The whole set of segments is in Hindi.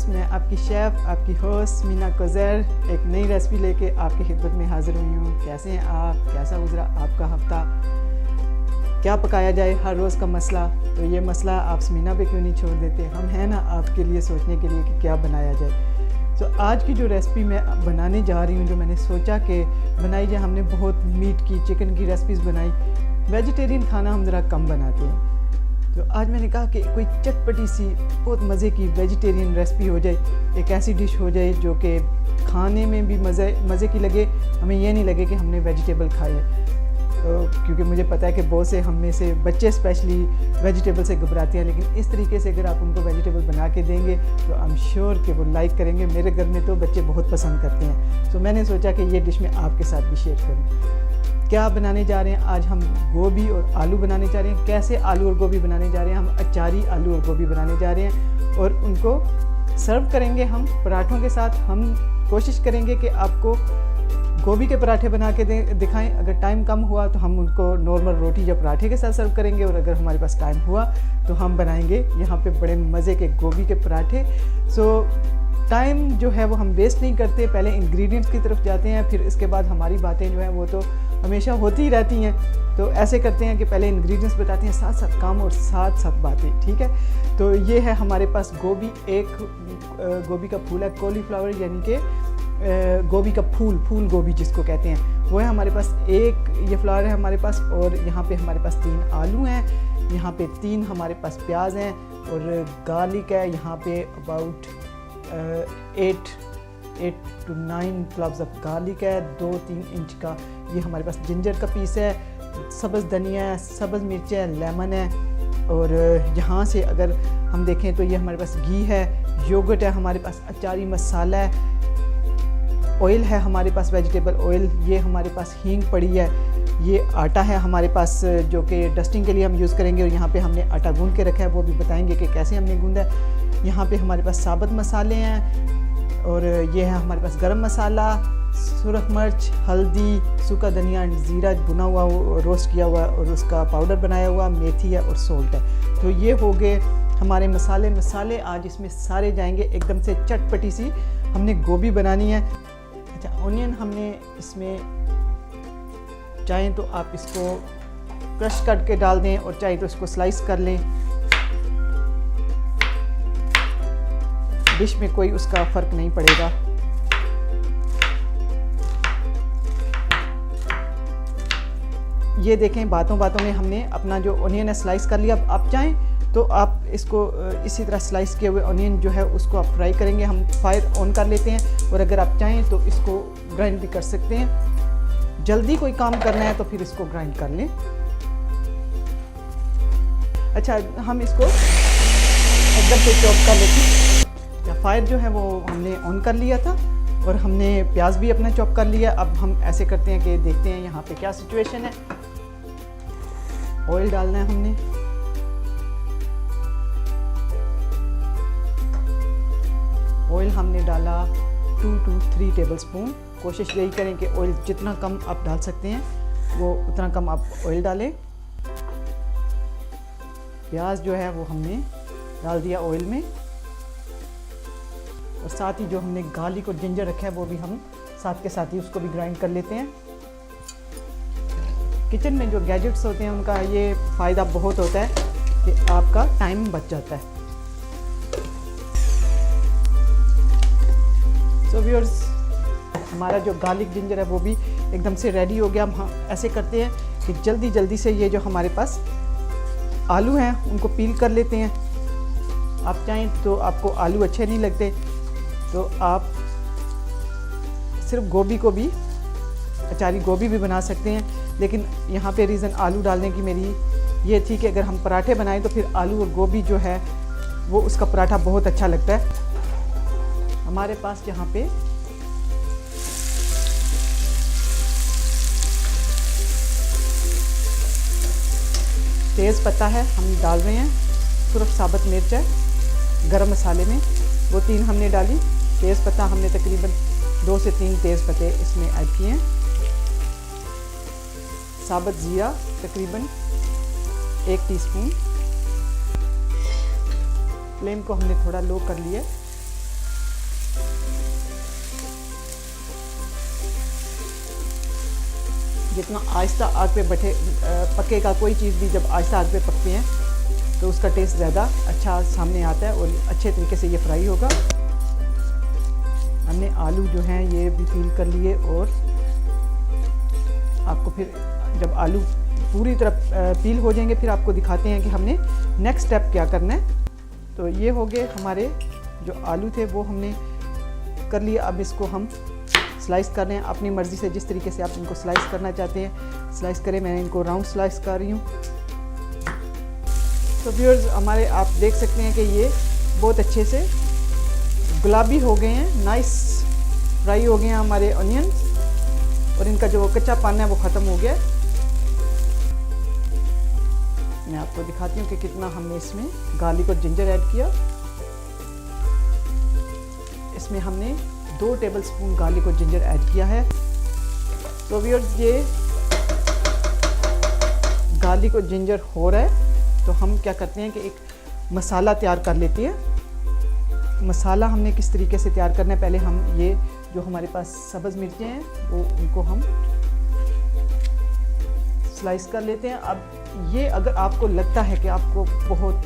मैं आपकी शेफ़, आपकी होस्ट मीना कोज़र एक नई रेसिपी लेके आपकी खिदमत में हाज़िर हुई हूँ। कैसे हैं आप? कैसा गुजरा आपका हफ़्ता? क्या पकाया जाए हर रोज़ का मसला, तो ये मसला आप मीना पे क्यों नहीं छोड़ देते? हम हैं ना आपके लिए सोचने के लिए कि क्या बनाया जाए। तो आज की जो रेसिपी मैं बनाने जा रही हूँ, जो मैंने सोचा कि बनाई जाए, हमने बहुत मीट की, चिकन की रेसिपीज़ बनाई, वेजिटेरियन खाना हम ज़रा कम बनाते हैं। तो आज मैंने कहा कि कोई चटपटी सी बहुत मज़े की वेजिटेरियन रेसिपी हो जाए, एक ऐसी डिश हो जाए जो कि खाने में भी मज़े की लगे, हमें ये नहीं लगे कि हमने वेजिटेबल खाए। तो क्योंकि मुझे पता है कि बहुत से हम में से बच्चे स्पेशली वेजिटेबल से घबराते हैं, लेकिन इस तरीके से अगर आप उनको वेजिटेबल बना के देंगे तो आई एम श्योर कि वो लाइक करेंगे। मेरे घर में तो बच्चे बहुत पसंद करते हैं। तो मैंने सोचा कि ये डिश मैं आपके साथ भी शेयर करूँ। क्या बनाने जा रहे हैं आज? हम गोभी और आलू बनाने जा रहे हैं। कैसे आलू और गोभी बनाने जा रहे हैं? हम अचारी आलू और गोभी बनाने जा रहे हैं और उनको सर्व करेंगे हम पराठों के साथ। हम कोशिश करेंगे कि आपको गोभी के पराठे बना के दिखाएं। अगर टाइम कम हुआ तो हम उनको नॉर्मल रोटी या पराठे के साथ सर्व करेंगे, और अगर हमारे पास टाइम हुआ तो हम बनाएंगे यहाँ पे बड़े मज़े के गोभी के पराठे। टाइम जो है वो हम वेस्ट नहीं करते, पहले इंग्रेडिएंट्स की तरफ जाते हैं, फिर इसके बाद हमारी बातें जो हैं वो तो हमेशा होती ही रहती हैं। तो ऐसे करते हैं कि पहले इंग्रेडिएंट्स बताते हैं, साथ साथ काम और साथ साथ बातें, ठीक है। तो ये है हमारे पास गोभी, एक गोभी का फूल है, कॉलीफ्लावर यानी कि गोभी का फूल गोभी जिसको कहते हैं, वो है हमारे पास। एक ये फ्लावर है हमारे पास, और यहाँ पे हमारे पास 3 आलू हैं, यहाँ पे 3 हमारे पास प्याज हैं, और गार्लिक है यहाँ पे about 8 to 9 cloves of garlic है, 2-3 इंच का ये हमारे पास जिंजर का पीस है, सब्ज़ धनिया है, सब्ज़ मिर्च है, लेमन है, और यहाँ से अगर हम देखें तो ये हमारे पास घी है, योगर्ट है हमारे पास, अचारी मसाला है, ऑयल है हमारे पास, वेजिटेबल ऑयल, ये हमारे पास हींग पड़ी है, ये आटा है हमारे पास जो कि डस्टिंग के लिए हम यूज़ करेंगे, और यहाँ पे हमने आटा गूंद के रखा है, वो भी बताएंगे कि कैसे हमने गूंदा है। यहाँ पे हमारे पास साबुत मसाले हैं, और ये है हमारे पास गरम मसाला, सुरख मिर्च, हल्दी, सूखा धनिया, ज़ीरा भुना हुआ, रोस्ट किया हुआ और उसका पाउडर बनाया हुआ, मेथी है और सोल्ट है। तो ये हो गए हमारे मसाले आज इसमें सारे जाएंगे। एकदम से चटपटी सी हमने गोभी बनानी है। अच्छा, ऑनियन हमने इसमें चाहें तो आप इसको क्रश करके डाल दें, और चाहे तो इसको स्लाइस कर लें, डिश में कोई उसका फ़र्क नहीं पड़ेगा। ये देखें, बातों बातों में हमने अपना जो ऑनियन है स्लाइस कर लिया। अब आप चाहें तो आप इसको इसी तरह स्लाइस किए हुए ऑनियन जो है उसको आप फ्राई करेंगे। हम फायर ऑन कर लेते हैं, और अगर आप चाहें तो इसको ग्राइंड भी कर सकते हैं। जल्दी कोई काम करना है तो फिर इसको ग्राइंड कर लें। अच्छा, हम इसको एकदम से चॉप कर लेते हैं। फायर जो है वो हमने ऑन कर लिया था, और हमने प्याज भी अपना चॉप कर लिया। अब हम ऐसे करते हैं कि देखते हैं यहाँ पे क्या सिचुएशन है। ऑयल डालना है हमने, ऑयल हमने डाला 2 to 3 टेबलस्पून। कोशिश यही करें कि ऑयल जितना कम आप डाल सकते हैं वो उतना कम आप ऑयल डालें। प्याज जो है वो हमने डाल दिया ऑयल में, और साथ ही जो हमने गार्लिक और जिंजर रखा है वो भी हम साथ के साथ ही उसको भी ग्राइंड कर लेते हैं। किचन में जो गैजेट्स होते हैं उनका ये फ़ायदा बहुत होता है कि आपका टाइम बच जाता है। सो व्यूअर्स, हमारा जो गार्लिक जिंजर है वो भी एकदम से रेडी हो गया। हम ऐसे करते हैं कि जल्दी से ये जो हमारे पास आलू हैं उनको पील कर लेते हैं। आप चाहें तो, आपको आलू अच्छे नहीं लगते तो आप सिर्फ गोभी को भी, अचारी गोभी भी बना सकते हैं, लेकिन यहाँ पे रीज़न आलू डालने की मेरी ये थी कि अगर हम पराठे बनाएं तो फिर आलू और गोभी जो है वो उसका पराठा बहुत अच्छा लगता है। हमारे पास यहाँ पे तेज़ पत्ता है, हम डाल रहे हैं, सिर्फ साबुत मिर्च है गरम मसाले में, वो 3 हमने डाली। तेज़ पत्ता हमने तकरीबन 2 से 3 तेज़ पत्ते इसमें ऐड किए हैं। साबुत ज़ीरा तकरीबन 1 टीस्पून। फ्लेम को हमने थोड़ा लो कर लिया। जितना आहिस्ता आग पे पकेगा, कोई चीज़ भी जब आहिस्ता आग पे पकती हैं तो उसका टेस्ट ज़्यादा अच्छा सामने आता है और अच्छे तरीके से ये फ्राई होगा। हमने आलू जो हैं ये भी पील कर लिए और आपको फिर जब आलू पूरी तरह पील हो जाएंगे फिर आपको दिखाते हैं कि हमने नेक्स्ट स्टेप क्या करना है। तो ये हो गए हमारे जो आलू थे वो हमने कर लिए। अब इसको हम स्लाइस कर रहे हैं अपनी मर्ज़ी से, जिस तरीके से आप इनको स्लाइस करना चाहते हैं स्लाइस करें। मैं इनको राउंड स्लाइस कर रही हूँ। तो व्यूअर्स हमारे आप देख सकते हैं कि ये बहुत अच्छे से गुलाबी हो गए हैं, नाइस फ्राई हो गए हैं हमारे ऑनियंस और इनका जो कच्चापन है वो ख़त्म हो गया। मैं आपको दिखाती हूँ कि कितना हमने इसमें गार्लिक और जिंजर ऐड किया। इसमें हमने 2 टेबलस्पून गार्लिक और जिंजर ऐड किया है। तो व्यूअर्स ये गार्लिक और जिंजर हो रहा है तो हम क्या करते हैं कि एक मसाला तैयार कर लेते हैं। मसाला हमने किस तरीके से तैयार करना है, पहले हम ये जो हमारे पास सब्ज़ मिर्चें हैं वो उनको हम स्लाइस कर लेते हैं। अब ये अगर आपको लगता है कि आपको बहुत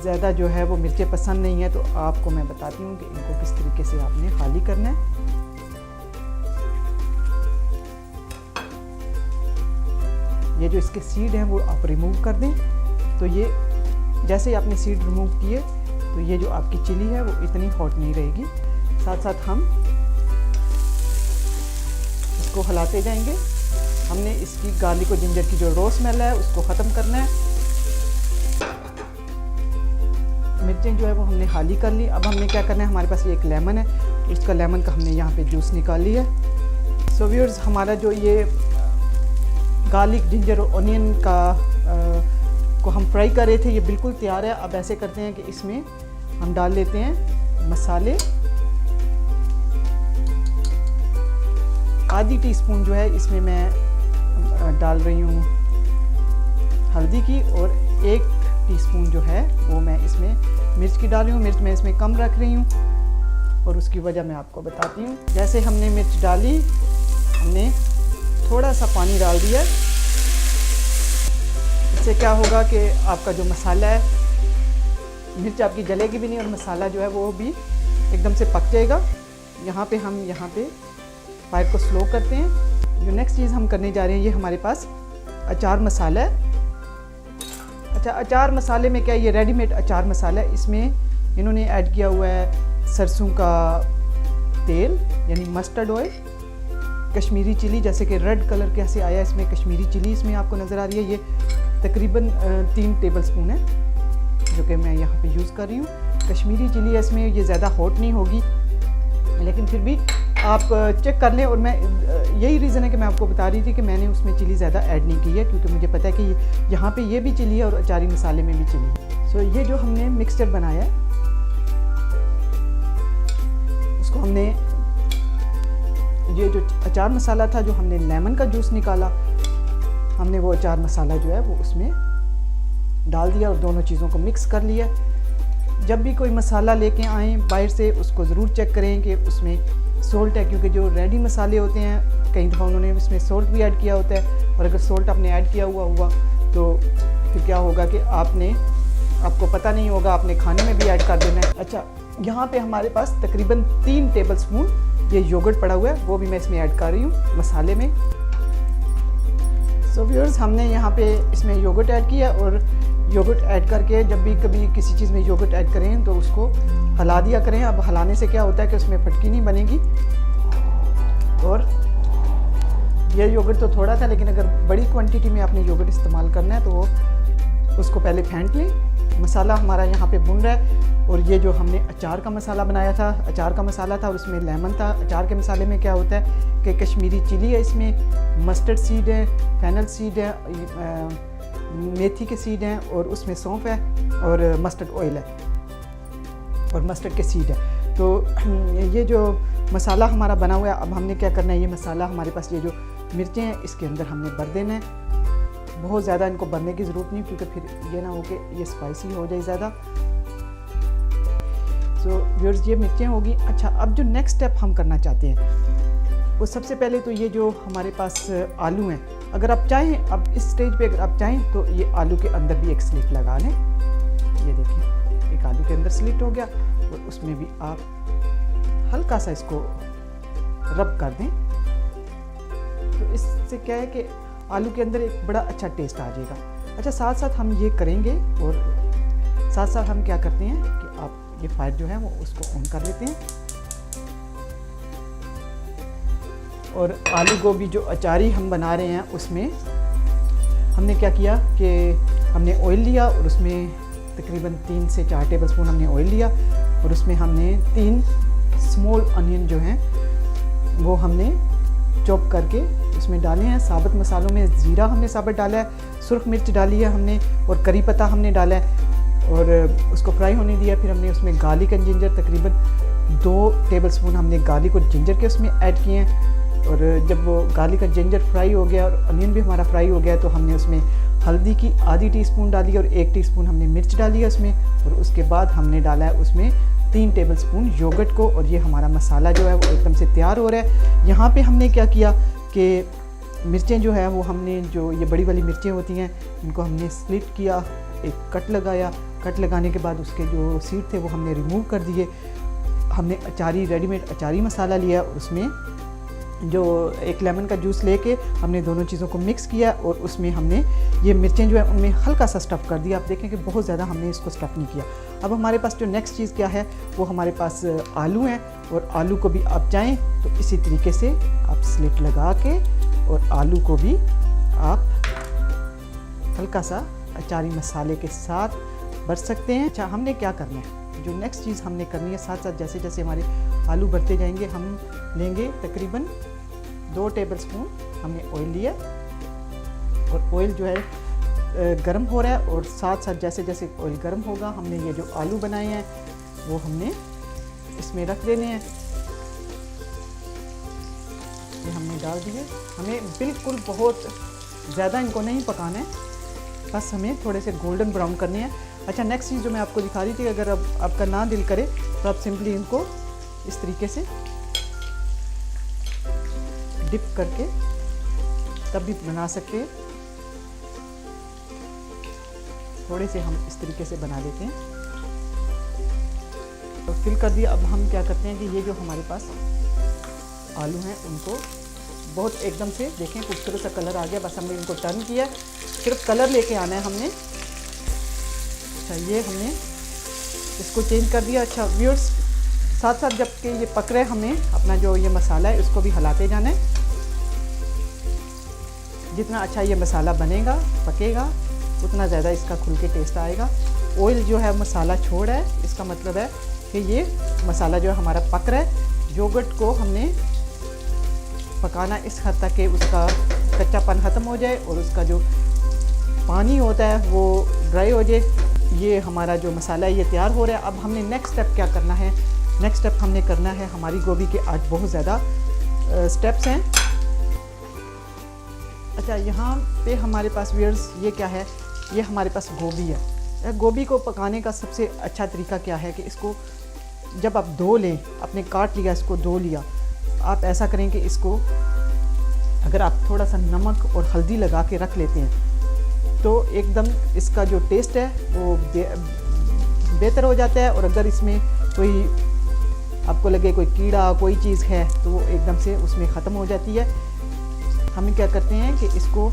ज़्यादा जो है वो मिर्चें पसंद नहीं है तो आपको मैं बताती हूँ कि इनको किस तरीके से आपने खाली करना है। ये जो इसके सीड हैं वो आप रिमूव कर दें। तो ये जैसे ही आपने सीड रिमूव किए तो ये जो आपकी चिली है वो इतनी हॉट नहीं रहेगी। साथ साथ हम इसको हिलाते जाएंगे। हमने इसकी गार्लिक और जिंजर की जो रॉ स्मेल है उसको ख़त्म करना है। मिर्चें जो है वो हमने खाली कर ली। अब हमने क्या करना है, हमारे पास ये एक लेमन है तो इसका लेमन का हमने यहाँ पे जूस निकाल लिया। सो व्यूअर्स हमारा जो ये गार्लिक जिंजर और ऑनियन का को हम फ्राई कर रहे थे ये बिल्कुल तैयार है। अब ऐसे करते हैं कि इसमें हम डाल लेते हैं मसाले। आधी टीस्पून जो है इसमें मैं डाल रही हूँ हल्दी की और 1 टीस्पून जो है वो मैं इसमें मिर्च की डाल रही हूँ। मिर्च मैं इसमें कम रख रही हूँ और उसकी वजह मैं आपको बताती हूँ। जैसे हमने मिर्च डाली हमने थोड़ा सा पानी डाल दिया। इससे क्या होगा कि आपका जो मसाला है मिर्च आपकी जलेगी भी नहीं और मसाला जो है वो भी एकदम से पक जाएगा। यहाँ पे फायर को स्लो करते हैं। जो नेक्स्ट चीज़ हम करने जा रहे हैं ये हमारे पास अचार मसाला है। अच्छा, अचार मसाले में क्या, ये रेडीमेड अचार मसाला है। इसमें इन्होंने ऐड किया हुआ है सरसों का तेल यानी मस्टर्ड ऑयल, कश्मीरी चिली, जैसे कि रेड कलर कैसे आया इसमें कश्मीरी चिली इसमें आपको नज़र आ रही है। ये तकरीबन 3 टेबलस्पून है जो कि मैं यहाँ पे यूज़ कर रही हूँ। कश्मीरी चिली है इसमें, ये ज़्यादा हॉट नहीं होगी लेकिन फिर भी आप चेक कर लें। और मैं यही रीज़न है कि मैं आपको बता रही थी कि मैंने उसमें चिली ज़्यादा ऐड नहीं की है क्योंकि मुझे पता है कि यहाँ पे ये भी चिली है और अचारी मसाले में भी चिली है। सो ये जो हमने मिक्सचर बनाया है उसको हमने, ये जो अचार मसाला था जो हमने लेमन का जूस निकाला, हमने वो अचार मसाला जो है वो उसमें डाल दिया और दोनों चीज़ों को मिक्स कर लिया। जब भी कोई मसाला लेके आएँ बाहर से उसको ज़रूर चेक करें कि उसमें सोल्ट है, क्योंकि जो रेडी मसाले होते हैं कई दफ़ा उन्होंने उसमें सोल्ट भी ऐड किया होता है और अगर सोल्ट आपने ऐड किया हुआ तो फिर क्या होगा कि आपको पता नहीं होगा, आपने खाने में भी ऐड कर देना है। अच्छा, यहाँ पे हमारे पास तकरीबन 3 टेबलस्पून ये योगर्ट पड़ा हुआ है, वो भी मैं इसमें ऐड कर रही हूँ मसाले में। सो व्यूअर्स हमने यहाँ पे इसमें योगर्ट ऐड किया और योगर्ट ऐड करके जब भी कभी किसी चीज़ में योगर्ट ऐड करें तो उसको हिला दिया करें। अब हिलाने से क्या होता है कि उसमें फटकी नहीं बनेगी। और ये योगर्ट तो थोड़ा था लेकिन अगर बड़ी क्वांटिटी में आपने योगर्ट इस्तेमाल करना है तो उसको पहले फेंट लें। मसाला हमारा यहाँ पे भुन रहा है और ये जो हमने अचार का मसाला बनाया था, अचार का मसाला था और उसमें लेमन था। अचार के मसाले में क्या होता है कि कश्मीरी चिली है, इसमें मस्टर्ड सीड है, फेनल सीड है, मेथी के सीड हैं और उसमें सौंफ है और मस्टर्ड ऑयल है और मस्टर्ड के सीड है। तो ये जो मसाला हमारा बना हुआ है, अब हमने क्या करना है, ये मसाला हमारे पास ये जो मिर्चें हैं इसके अंदर हमने भर देना है। बहुत ज़्यादा इनको भरने की ज़रूरत नहीं क्योंकि फिर ये ना हो कि ये स्पाइसी हो जाए ज़्यादा। सो व्यूअर्स ये मिर्चें होगी। अच्छा, अब जो नेक्स्ट स्टेप हम करना चाहते हैं आपको सबसे पहले तो ये जो हमारे पास आलू हैं, अगर आप चाहें, अब इस स्टेज पे अगर आप चाहें तो ये आलू के अंदर भी एक स्लिट लगा लें। ये देखिए एक आलू के अंदर स्लिट हो गया और उसमें भी आप हल्का सा इसको रब कर दें। तो इससे क्या है कि आलू के अंदर एक बड़ा अच्छा टेस्ट आ जाएगा। अच्छा, साथ साथ हम ये करेंगे और साथ साथ हम क्या करते हैं कि आप ये फायर जो है वो उसको ऑन कर लेते हैं। और आलू गोभी जो अचारी हम बना रहे हैं उसमें हमने क्या किया कि हमने ऑयल लिया और उसमें तकरीबन 3 से 4 टेबलस्पून हमने ऑयल लिया और उसमें हमने 3 स्मॉल अनियन जो हैं वो हमने चॉप करके उसमें डाले हैं। साबुत मसालों में ज़ीरा हमने साबुत डाला है, सुर्ख मिर्च डाली है हमने और करी पत्ता हमने डाला है और उसको फ्राई होने दिया। फिर हमने उसमें गार्लिक एंड जिंजर तकरीबन 2 टेबलस्पून हमने गार्लिक और जिंजर के उसमें ऐड किए हैं। और जब वो गार्लिक और जिंजर फ्राई हो गया और अनियन भी हमारा फ्राई हो गया तो हमने उसमें हल्दी की आधी टीस्पून डाली और 1 टीस्पून हमने मिर्च डाली है उसमें। और उसके बाद हमने डाला है उसमें 3 टेबलस्पून योगर्ट को और ये हमारा मसाला जो है वो एकदम से तैयार हो रहा है। यहाँ पे हमने क्या किया कि मिर्चें जो है वो हमने, जो ये बड़ी वाली मिर्चें होती हैं, इनको हमने स्लिट किया, एक कट लगाया। कट लगाने के बाद उसके जो सीड थे वो हमने रिमूव कर दिए। हमने अचारी, रेडीमेड अचारी मसाला लिया और उसमें जो एक लेमन का जूस लेके हमने दोनों चीज़ों को मिक्स किया और उसमें हमने ये मिर्चें जो है उनमें हल्का सा स्टफ़ कर दिया। आप देखें कि बहुत ज़्यादा हमने इसको स्टफ़ नहीं किया। अब हमारे पास जो नेक्स्ट चीज़ क्या है वो हमारे पास आलू हैं और आलू को भी आप चाहें तो इसी तरीके से आप स्लिट लगा के और आलू को भी आप हल्का सा अचारी मसाले के साथ भर सकते हैं। अच्छा, हमने क्या करना है, जो नेक्स्ट चीज़ हमने करनी है, साथ साथ जैसे जैसे हमारे आलू भरते जाएंगे हम लेंगे तकरीबन 2 टेबलस्पून हमने ऑयल लिया और ऑयल जो है गर्म हो रहा है और साथ साथ जैसे जैसे ऑयल गर्म होगा हमने ये जो आलू बनाए हैं वो हमने इसमें रख देने हैं। ये हमने डाल दिए। हमें बिल्कुल बहुत ज़्यादा इनको नहीं पकाना है, बस हमें थोड़े से गोल्डन ब्राउन करने हैं। अच्छा, नेक्स्ट चीज़ जो मैं आपको दिखा रही थी, अगर अब आपका ना दिल करे तो आप सिंपली इनको इस तरीके से डिप करके तब भी बना सकते हैं। थोड़े से हम इस तरीके से बना लेते हैं तो फिल कर दिया। अब हम क्या करते हैं कि ये जो हमारे पास आलू हैं उनको बहुत एकदम से देखें खूबसूरत सा कलर आ गया, बस हमने इनको टर्न किया, सिर्फ कलर लेके आना है हमने। अच्छा, ये हमने इसको चेंज कर दिया। अच्छा व्यूअर्स, साथ साथ जबकि ये पक रहे हमें अपना जो ये मसाला है उसको भी हिलाते जाना है। जितना अच्छा ये मसाला बनेगा, पकेगा, उतना ज़्यादा इसका खुल के टेस्ट आएगा। ऑयल जो है मसाला छोड़ है, इसका मतलब है कि ये मसाला जो है हमारा पक रहा है। योगर्ट को हमने पकाना इस हद तक कि उसका कच्चापन ख़त्म हो जाए और उसका जो पानी होता है वो ड्राई हो जाए। ये हमारा जो मसाला है ये तैयार हो रहा है। अब हमने नेक्स्ट स्टेप क्या करना है, नेक्स्ट स्टेप हमने करना है, हमारी गोभी के आज बहुत ज़्यादा स्टेप्स हैं। अच्छा, यहाँ पे हमारे पास व्यूअर्स ये क्या है, ये हमारे पास गोभी है। गोभी को पकाने का सबसे अच्छा तरीका क्या है कि इसको जब आप धो लें, आपने काट लिया, इसको धो लिया, आप ऐसा करें कि इसको अगर आप थोड़ा सा नमक और हल्दी लगा के रख लेते हैं तो एकदम इसका जो टेस्ट है वो बेहतर हो जाता है। और अगर इसमें कोई आपको लगे कोई कीड़ा कोई चीज़ है तो वो एकदम से उसमें ख़त्म हो जाती है। हम क्या करते हैं कि इसको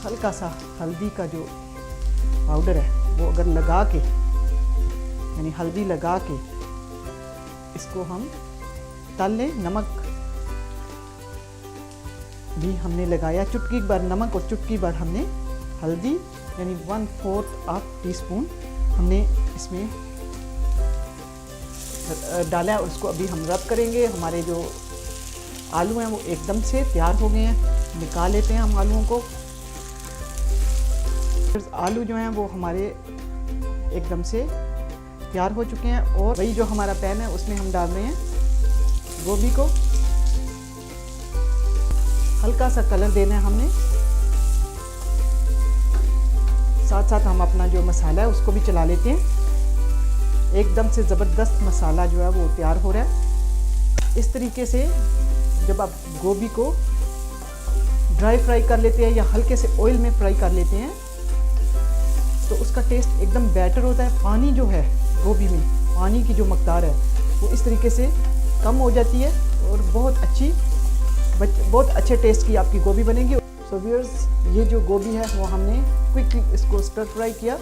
हल्का सा हल्दी का जो पाउडर है वो अगर लगा के, यानी हल्दी लगा के इसको हम तल लें। नमक भी हमने लगाया, चुटकी भर नमक और चुटकी भर हमने हल्दी, यानी 1/4 टीस्पून हमने इसमें डाला है और उसको अभी हम रब करेंगे। हमारे जो आलू हैं वो एकदम से तैयार हो गए हैं, निकाल लेते हैं हम आलूओं को। आलू जो हैं वो हमारे एकदम से तैयार हो चुके हैं और वही जो हमारा पैन है उसमें हम डाल रहे हैं गोभी को। हल्का सा कलर देना है हमने, साथ साथ हम अपना जो मसाला है उसको भी चला लेते हैं। एकदम से ज़बरदस्त मसाला जो है वो तैयार हो रहा है इस तरीके से जब आप गोभी को ड्राई फ्राई कर लेते हैं या हल्के से ऑयल में फ्राई कर लेते हैं तो उसका टेस्ट एकदम बेटर होता है। पानी जो है गोभी में, पानी की जो मकदार है वो इस तरीके से कम हो जाती है और बहुत अच्छे टेस्ट की आपकी गोभी बनेगी। सो व्यूअर्स, ये जो गोभी है वो हमने क्विकली इसको स्टर फ्राई किया।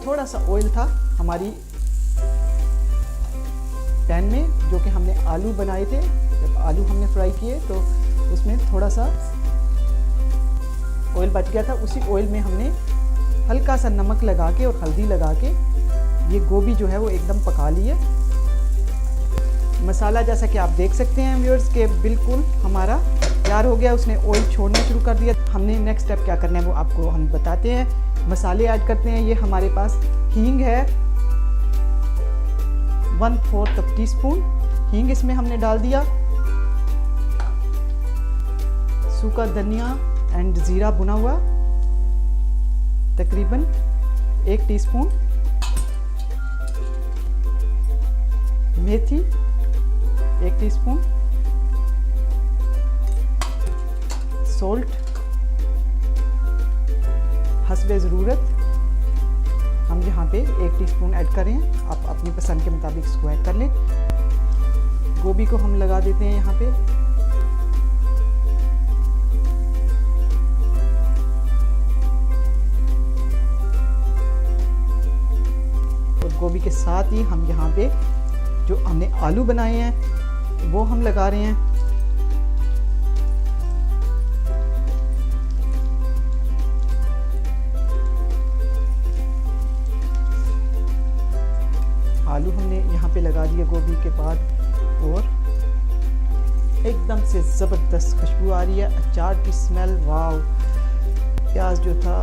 थोड़ा सा ऑयल था हमारी पैन में जो कि हमने आलू बनाए थे। जब आलू हमने फ्राई किए तो उसमें थोड़ा सा ऑयल बच गया था। उसी ऑयल में हमने हल्का सा नमक लगा के और हल्दी लगा के ये गोभी जो है वो एकदम पका ली है। मसाला जैसा कि आप देख सकते हैं व्यूअर्स के बिल्कुल हमारा तैयार हो गया, उसने ऑयल छोड़ना शुरू कर दिया। हमने नेक्स्ट स्टेप क्या करना है वो आपको हम बताते हैं। मसाले ऐड करते हैं। ये हमारे पास हींग है 1/4 टीस्पून हींग इसमें हमने डाल दिया। सूखा धनिया एंड ज़ीरा भुना हुआ तकरीबन 1 टीस्पून। मेथी 1 टीस्पून। सॉल्ट हस्बे ज़रूरत हम यहाँ पे 1 टीस्पून ऐड करें। आप अपनी पसंद के मुताबिक इसको ऐड कर लें। गोभी को हम लगा देते हैं यहाँ पे। और गोभी के साथ ही हम यहाँ पे जो हमने आलू बनाए हैं वो हम लगा रहे हैं। आलू हमने यहाँ पे लगा दिया गोभी के बाद और एकदम से ज़बरदस्त खुशबू आ रही है, अचार की स्मेल। वाव! प्याज जो था,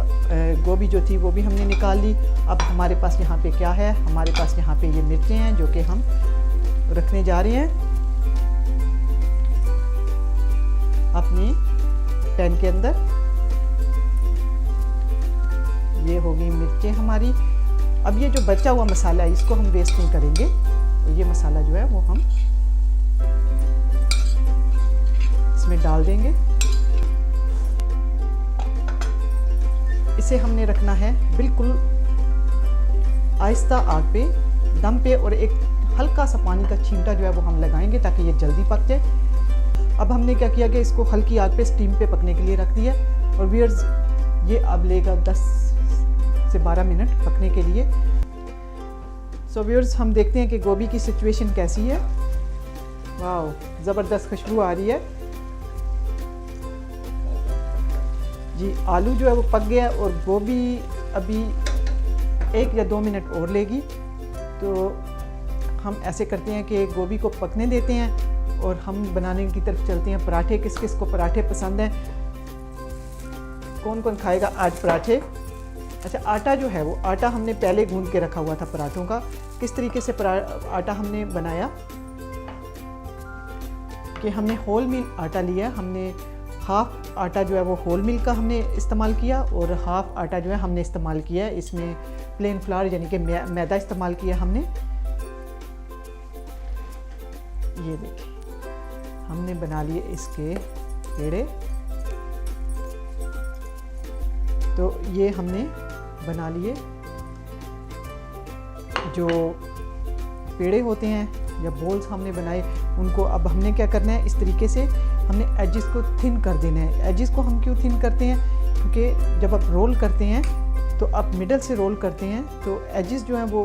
गोभी जो थी वो भी हमने निकाल ली। अब हमारे पास यहाँ पे क्या है, हमारे पास यहाँ पे ये मिर्चें हैं जो कि हम रखने जा रहे हैं अपने पैन के अंदर। ये होगी मिर्चें हमारी। अब ये जो बचा हुआ मसाला है इसको हम वेस्ट नहीं करेंगे। तो ये मसाला जो है वो हम इसमें डाल देंगे। इसे हमने रखना है बिल्कुल आहिस्ता आग पे, दम पे, और एक हल्का सा पानी का छींटा जो है वो हम लगाएंगे ताकि ये जल्दी पक जाए। अब हमने क्या किया कि इसको हल्की आग पे स्टीम पे पकने के लिए रख दिया। और व्यूअर्स, ये अब लेगा 10 से 12 मिनट पकने के लिए। सो व्यूअर्स, हम देखते हैं कि गोभी की सिचुएशन कैसी है। वाह, ज़बरदस्त खुशबू आ रही है जी। आलू जो है वो पक गया और गोभी अभी 1 या 2 मिनट और लेगी। तो हम ऐसे करते हैं कि गोभी को पकने देते हैं और हम बनाने की तरफ चलते हैं। पराठे, किस किस को पराठे पसंद हैं, कौन कौन खाएगा आज पराठे। अच्छा, आटा जो है वो आटा हमने पहले गूंद के रखा हुआ था पराठों का। किस तरीके से आटा हमने बनाया कि हमने होल मिल आटा लिया। हमने हाफ आटा जो है वो होल मिल का हमने इस्तेमाल किया और हाफ आटा जो है हमने इस्तेमाल किया है इसमें प्लेन फ्लावर यानी कि मैदा इस्तेमाल किया हमने। ये देखिए, हमने बना लिए इसके पेड़े। तो ये हमने बना लिए जो पेड़े होते हैं या बोल्स हमने बनाए उनको। अब हमने क्या करना है, इस तरीके से हमने एजिस को थिन कर देना है। एजिस को हम क्यों थिन करते हैं, क्योंकि जब आप रोल करते हैं तो आप मिडल से रोल करते हैं तो एजिस जो हैं वो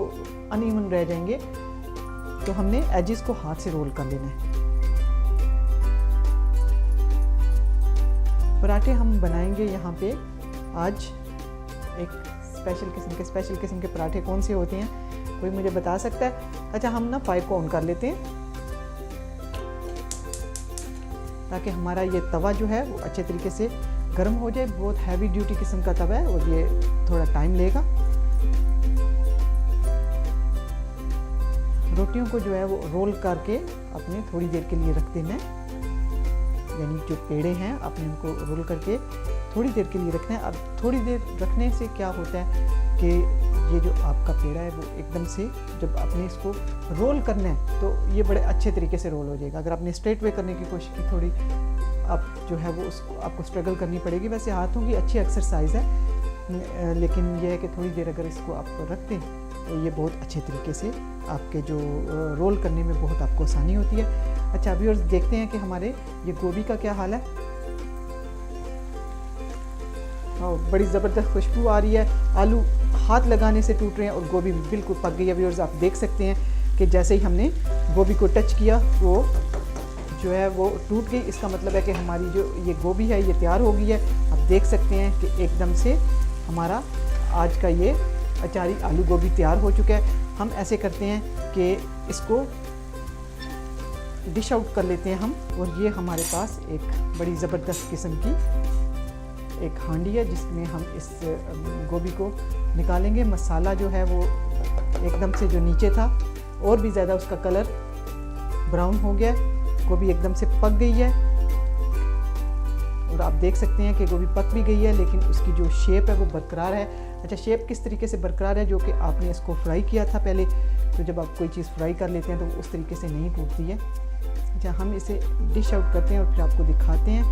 अनइवन रह जाएंगे। तो हमने एजिस को हाथ से रोल कर लेना है। पराठे हम बनाएंगे यहाँ पे आज। एक स्पेशल किस्म के पराठे कौन से होते हैं, कोई मुझे बता सकता है? अच्छा, हम ना फायर को ऑन कर लेते हैं ताकि हमारा ये तवा जो है वो अच्छे तरीके से गर्म हो जाए। बहुत हैवी ड्यूटी किस्म का तवा है और ये थोड़ा टाइम लेगा। रोटियों को जो है वो रोल करके अपने थोड़ी देर के लिए रख देना है। यानी जो पेड़े हैं अपने उनको रोल करके थोड़ी देर के लिए रखना है। अब थोड़ी देर रखने से क्या होता है कि ये जो आपका पेड़ा है वो एकदम से, जब आपने इसको रोल करना है तो ये बड़े अच्छे तरीके से रोल हो जाएगा। अगर आपने स्ट्रेट वे करने की कोशिश की, थोड़ी आप जो है वो उसको आपको स्ट्रगल करनी पड़ेगी। वैसे हाथों की अच्छी एक्सरसाइज है, लेकिन यह है कि थोड़ी देर अगर इसको आप रख दें तो ये बहुत अच्छे तरीके से आपके जो रोल करने में बहुत आपको आसानी होती है। अच्छा, अभी और देखते हैं कि हमारे ये गोभी का क्या हाल है। बड़ी ज़बरदस्त खुशबू आ रही है, आलू हाथ लगाने से टूट रहे हैं और गोभी बिल्कुल पक गई है। व्यूअर्स, आप देख सकते हैं कि जैसे ही हमने गोभी को टच किया वो जो है वो टूट गई। इसका मतलब है कि हमारी जो ये गोभी है ये तैयार हो गई है। आप देख सकते हैं कि एकदम से हमारा आज का ये अचारी आलू गोभी तैयार हो चुका है। हम ऐसे करते हैं कि इसको डिश आउट कर लेते हैं हम, और ये हमारे पास एक बड़ी ज़बरदस्त किस्म की एक हांडी है जिसमें हम इस गोभी को निकालेंगे। मसाला जो है वो एकदम से जो नीचे था और भी ज़्यादा उसका कलर ब्राउन हो गया, गोभी एकदम से पक गई है। और आप देख सकते हैं कि गोभी पक भी गई है, लेकिन उसकी जो शेप है वो बरकरार है। अच्छा, शेप किस तरीके से बरकरार है? जो कि आपने इसको फ्राई किया था पहले, तो जब आप कोई चीज़ फ्राई कर लेते हैं तो उस तरीके से नहीं टूटती है। अच्छा, हम इसे डिश आउट करते हैं और फिर आपको दिखाते हैं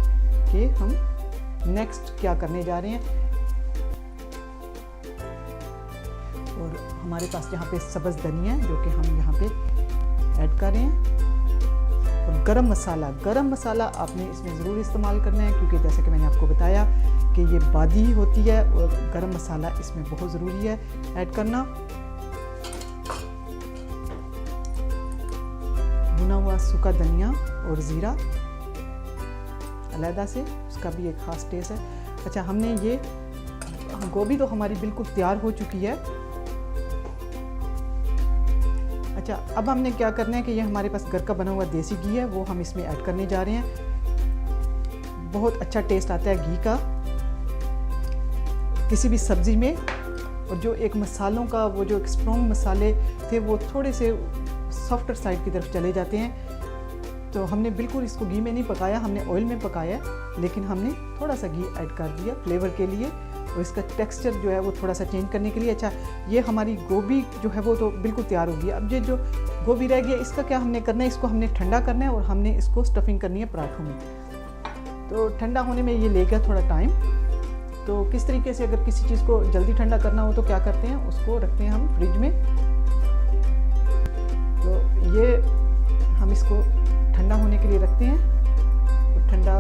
कि हम नेक्स्ट क्या करने जा रहे हैं। और हमारे पास यहाँ पे सब्ज़ धनिया है जो कि हम यहाँ पे ऐड कर रहे हैं। और गरम मसाला आपने इसमें ज़रूर इस्तेमाल करना है, क्योंकि जैसे कि मैंने आपको बताया कि ये बादी होती है और गरम मसाला इसमें बहुत ज़रूरी है ऐड करना। भुना हुआ सूखा धनिया और ज़ीरा अलहदा से, उसका भी एक ख़ास टेस्ट है। अच्छा, हमने ये गोभी तो हमारी बिल्कुल तैयार हो चुकी है। अच्छा, अब हमने क्या करना है कि ये हमारे पास घर का बना हुआ देसी घी है, वो हम इसमें ऐड करने जा रहे हैं। बहुत अच्छा टेस्ट आता है घी का किसी भी सब्ज़ी में। और जो एक मसालों का वो जो एक स्ट्रॉन्ग मसाले थे वो थोड़े से सॉफ्टर साइड की तरफ चले जाते हैं। तो हमने बिल्कुल इसको घी में नहीं पकाया, हमने ऑयल में पकाया, लेकिन हमने थोड़ा सा घी ऐड कर दिया फ्लेवर के लिए और इसका टेक्सचर जो है वो थोड़ा सा चेंज करने के लिए। अच्छा, ये हमारी गोभी जो है वो तो बिल्कुल तैयार हो गई। अब ये जो गोभी रह गया इसका क्या हमने करना है, इसको हमने ठंडा करना है और हमने इसको स्टफिंग करनी है पराठों में। तो ठंडा होने में ये लेगा थोड़ा टाइम। तो किस तरीके से, अगर किसी चीज़ को जल्दी ठंडा करना हो तो क्या करते हैं, उसको रखते हैं हम फ्रिज में। तो ये हम इसको ठंडा होने के लिए रखते हैं। और ठंडा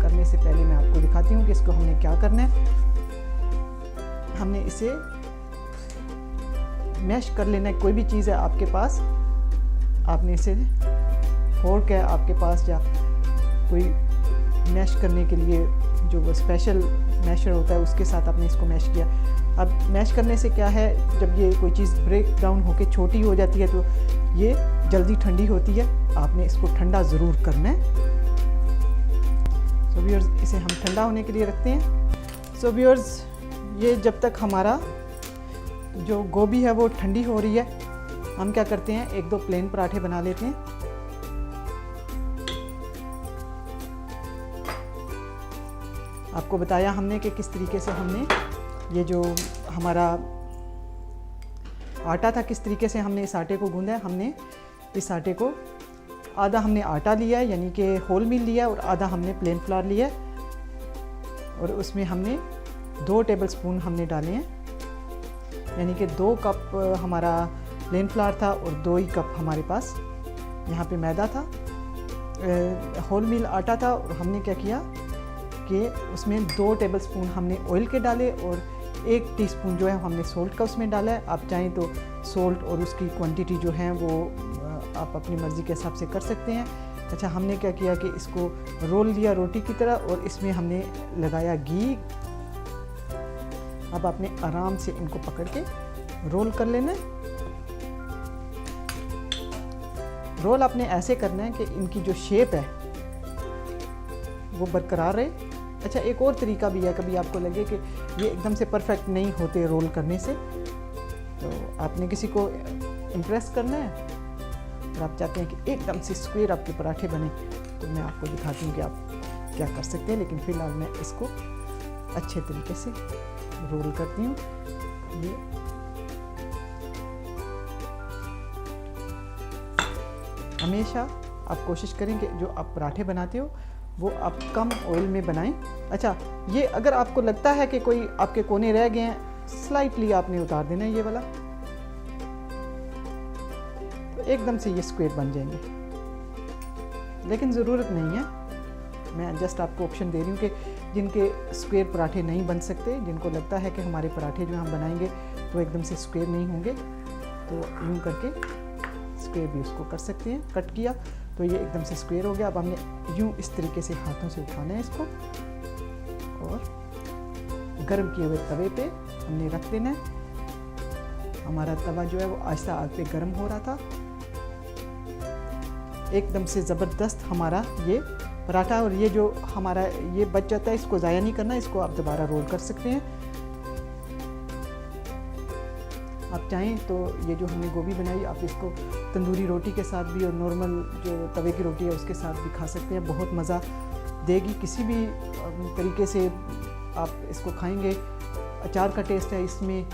करने से पहले मैं आपको दिखाती हूँ कि इसको हमने क्या करना है। हमने इसे मैश कर लेना है। कोई भी चीज़ है आपके पास, आपने इसे फोर्क है आपके पास या कोई मैश करने के लिए जो वो स्पेशल मैशर होता है उसके साथ आपने इसको मैश किया। अब मैश करने से क्या है, जब ये कोई चीज़ ब्रेक डाउन होके छोटी हो जाती है तो ये जल्दी ठंडी होती है। आपने इसको ठंडा ज़रूर करना है। सो व्यूअर्स, इसे हम ठंडा होने के लिए रखते हैं। सो व्यूअर्स, ये जब तक हमारा जो गोभी है वो ठंडी हो रही है, हम क्या करते हैं, एक दो प्लेन पराठे बना लेते हैं। आपको बताया हमने कि किस तरीके से हमने ये जो हमारा आटा था किस तरीके से हमने इस आटे को गूंदा है। हमने इस आटे को आधा हमने आटा लिया है यानी कि होल मील लिया और आधा हमने प्लेन फ्लावर लिया और उसमें हमने 2 टेबलस्पून हमने डाले हैं, यानी कि 2 कप हमारा प्लेन फ्लावर था और 2 ही कप हमारे पास यहाँ पे मैदा था, होल मील आटा था। और हमने क्या किया कि उसमें 2 टेबलस्पून हमने ऑयल के डाले और 1 टीस्पून जो है हमने सोल्ट का उसमें डाला है। आप चाहें तो सोल्ट और उसकी क्वांटिटी जो है वो आप अपनी मर्ज़ी के हिसाब से कर सकते हैं। अच्छा, हमने क्या किया कि इसको रोल लिया रोटी की तरह और इसमें हमने लगाया घी। अब आपने आराम से इनको पकड़ के रोल कर लेना है। रोल आपने ऐसे करना है कि इनकी जो शेप है वो बरकरार रहे। अच्छा, एक और तरीका भी है, कभी आपको लगे कि ये एकदम से परफेक्ट नहीं होते रोल करने से, तो आपने किसी को इम्प्रेस करना है और आप चाहते हैं कि एकदम से स्क्वायर आपके पराठे बने, तो मैं आपको दिखाती हूँ कि आप क्या कर सकते हैं। लेकिन फ़िलहाल मैं इसको अच्छे तरीके से रोल करती हूँ। ये हमेशा आप कोशिश करें कि जो आप पराठे बनाते हो वो आप कम ऑयल में बनाएं। अच्छा, ये अगर आपको लगता है कि कोई आपके कोने रह गए हैं, स्लाइटली आपने उतार देना है ये वाला, तो एकदम से ये स्क्वायर बन जाएंगे। लेकिन ज़रूरत नहीं है, मैं जस्ट आपको ऑप्शन दे रही हूँ कि जिनके स्क्वायर पराठे नहीं बन सकते, जिनको लगता है कि हमारे पराठे जो हम बनाएंगे तो एकदम से स्क्वायर नहीं होंगे, तो यूँ करके स्क्वायर भी उसको कर सकते हैं। कट किया तो ये एकदम से स्क्वायर हो गया। अब हमने यूँ इस तरीके से हाथों से उठाना है इसको और गर्म किए हुए तवे पे हमने रख देना है। हमारा तवा जो है वो आहिस्ता आग पे गर्म हो रहा था। एकदम से ज़बरदस्त हमारा ये पराठा, और ये जो हमारा ये बच जाता है इसको ज़ाया नहीं करना, इसको आप दोबारा रोल कर सकते हैं। आप चाहें तो ये जो हमने गोभी बनाई आप इसको तंदूरी रोटी के साथ भी और नॉर्मल जो तवे की रोटी है उसके साथ भी खा सकते हैं। बहुत मज़ा देगी, किसी भी तरीके से आप इसको खाएंगे। अचार का टेस्ट है इसमें,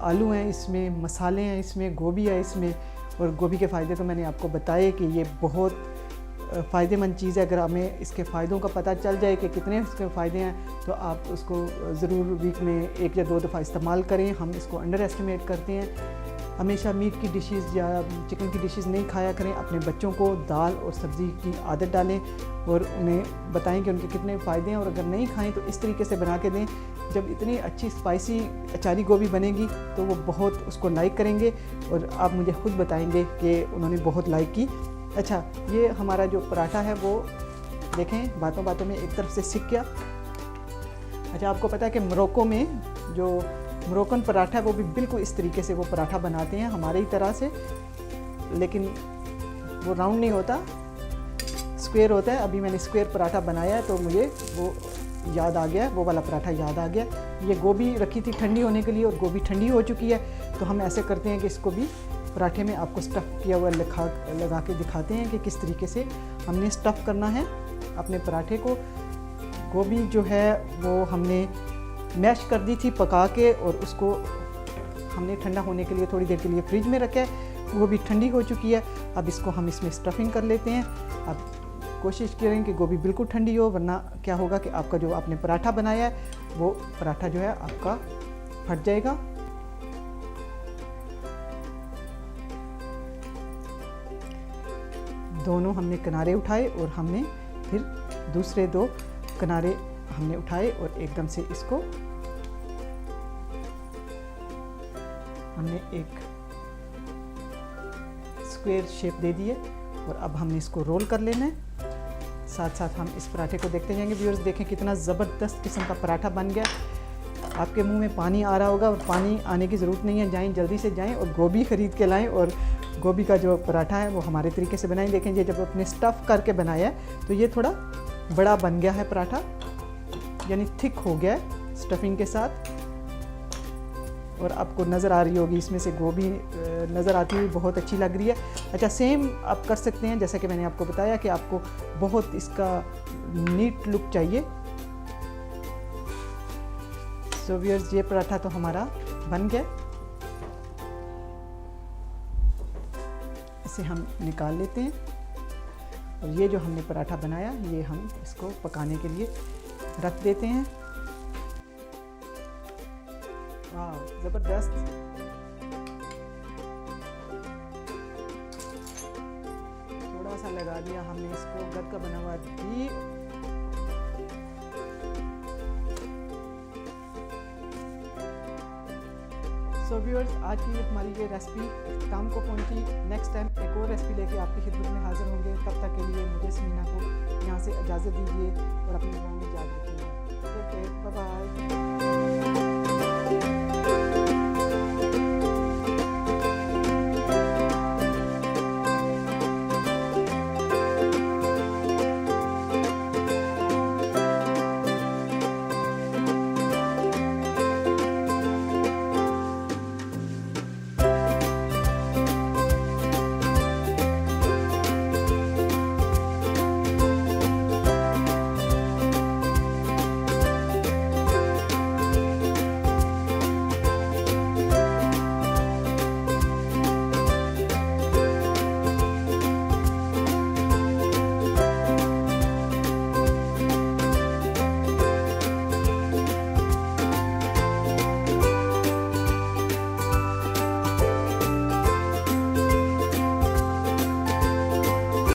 आलू हैं इसमें, मसाले हैं इसमें, गोभी है इसमें, और गोभी के फ़ायदे तो मैंने आपको बताए कि ये बहुत फ़ायदेमंद चीज़ है। अगर हमें इसके फ़ायदों का पता चल जाए कि कितने इसके फ़ायदे हैं तो आप उसको ज़रूर वीक में 1 या 2 दफ़ा इस्तेमाल करें। हम इसको अंडर एस्टिमेट करते हैं। हमेशा मीट की डिशेज़ या चिकन की डिशेज़ नहीं खाया करें। अपने बच्चों को दाल और सब्ज़ी की आदत डालें और उन्हें बताएं कि उनके कितने फ़ायदे हैं, और अगर नहीं खाएं तो इस तरीके से बना के दें। जब इतनी अच्छी स्पाइसी अचारी गोभी बनेगी तो वो बहुत उसको लाइक करेंगे और आप मुझे खुद बताएंगे कि उन्होंने बहुत लाइक की। अच्छा, ये हमारा जो पराठा है वो देखें बातों बातों में एक तरफ से सिक गया। अच्छा, आपको पता है कि मोरक्को में जो मोरक्कन पराठा है वो भी बिल्कुल इस तरीके से वो पराठा बनाते हैं हमारे ही तरह से, लेकिन वो राउंड नहीं होता, स्क्वायर होता है। अभी मैंने स्क्वायर पराठा बनाया है तो मुझे वो याद आ गया, वो वाला पराठा याद आ गया। ये गोभी रखी थी ठंडी होने के लिए और गोभी ठंडी हो चुकी है, तो हम ऐसे करते हैं कि इसको भी पराठे में आपको स्टफ़ किया हुआ लगा के दिखाते हैं कि किस तरीके से हमने स्टफ़ करना है अपने पराठे को। गोभी जो है वो हमने मैश कर दी थी पका के, और उसको हमने ठंडा होने के लिए थोड़ी देर के लिए फ्रिज में रखा है। गोभी ठंडी हो चुकी है, अब इसको हम इसमें स्टफिंग कर लेते हैं। अब कोशिश करें कि गोभी बिल्कुल ठंडी हो, वरना क्या होगा कि आपका जो आपने पराठा बनाया है वो पराठा जो है आपका फट जाएगा। दोनों हमने किनारे उठाए और हमने फिर दूसरे 2 किनारे हमने उठाए और एकदम से इसको हमने एक स्क्वायर शेप दे दी है, और अब हमने इसको रोल कर लेना है। साथ साथ हम इस पराठे को देखते जाएंगे। व्यूअर्स देखें कितना ज़बरदस्त किस्म का पराठा बन गया। आपके मुंह में पानी आ रहा होगा, और पानी आने की ज़रूरत नहीं है, जाएं जल्दी से जाएं और गोभी ख़रीद के लाएं और गोभी का जो पराठा है वो हमारे तरीके से बनाएं। देखें ये जब अपने स्टफ़ करके बनाया है तो ये थोड़ा बड़ा बन गया है पराठा, यानी थिक हो गया है स्टफिंग के साथ, और आपको नज़र आ रही होगी इसमें से गोभी नज़र आती हुई बहुत अच्छी लग रही है। अच्छा, सेम आप कर सकते हैं जैसा कि मैंने आपको बताया कि आपको बहुत इसका नीट लुक चाहिए। सो व्यूअर्स ये पराठा तो हमारा बन गया, इसे हम निकाल लेते हैं। और ये जो हमने पराठा बनाया ये हम इसको पकाने के लिए रख देते हैं। वाह, ज़बरदस्त। थोड़ा सा लगा दिया हमने इसको घर का बना हुआ घी। सो व्यूअर्स आज की हमारी ये रेसिपी इख्तिताम को पहुंची। नेक्स्ट टाइम एक और रेसिपी लेके आपकी खिदमत में हाजिर होंगे। तब तक के लिए मुझे समीना को यहाँ से इजाज़त दीजिए और अपनी दुआओं में याद रखिएगा। Okay, bye bye.